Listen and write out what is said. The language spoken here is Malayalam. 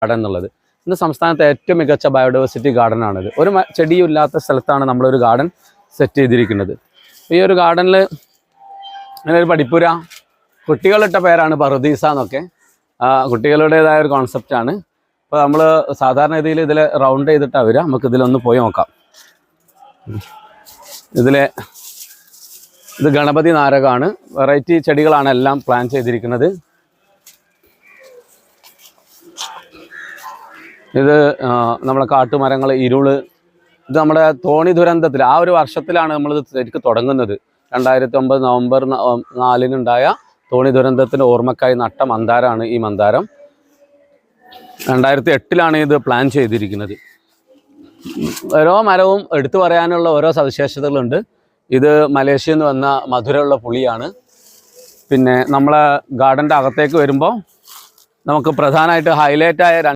ഗാർഡൻ എന്നുള്ളത്. ഇന്ന് സംസ്ഥാനത്തെ ഏറ്റവും മികച്ച ബയോഡൈവേഴ്സിറ്റി ഗാർഡനാണിത്. ഒരു ചെടിയും ഇല്ലാത്ത സ്ഥലത്താണ് നമ്മളൊരു ഗാർഡൻ സെറ്റ് ചെയ്തിരിക്കുന്നത്. ഈ ഒരു ഗാർഡനിൽ ഇങ്ങനെ ഒരു പഠിപ്പുര, കുട്ടികളിട്ട പേരാണ് പറുദീസ എന്നൊക്കെ. കുട്ടികളുടേതായ ഒരു കോൺസെപ്റ്റാണ്. അപ്പോൾ നമ്മൾ സാധാരണ രീതിയിൽ ഇതിൽ റൗണ്ട് ചെയ്തിട്ടാണ് വരിക. നമുക്ക് ഇതിലൊന്ന് പോയി നോക്കാം. ഇത് ഗണപതി നാരകമാണ്. വെറൈറ്റി ചെടികളാണ് എല്ലാം പ്ലാൻ ചെയ്തിരിക്കുന്നത്. ഇത് നമ്മളെ കാട്ടുമരങ്ങൾ, ഇരുള്. ഇത് നമ്മുടെ തോണി ദുരന്തത്തിൽ ആ ഒരു വർഷത്തിലാണ് നമ്മളിത് ശരിക്കും തുടങ്ങുന്നത്. 2009 നവംബർ 4-നുണ്ടായ തോണി ദുരന്തത്തിൻ്റെ ഓർമ്മക്കായി നട്ട മന്ദാരമാണ് ഈ മന്ദാരം. 2008-ലാണ് ഇത് പ്ലാൻ ചെയ്തിരിക്കുന്നത്. ഓരോ മരവും എടുത്തു പറയാനുള്ള ഓരോ സവിശേഷതകളുണ്ട്. ഇത് മലേഷ്യയിൽ നിന്ന് വന്ന മധുരമുള്ള പുളിയാണ്. പിന്നെ നമ്മളെ ഗാർഡൻ്റെ അകത്തേക്ക് വരുമ്പോൾ നമുക്ക് പ്രധാനമായിട്ട് ഹൈലൈറ്റായ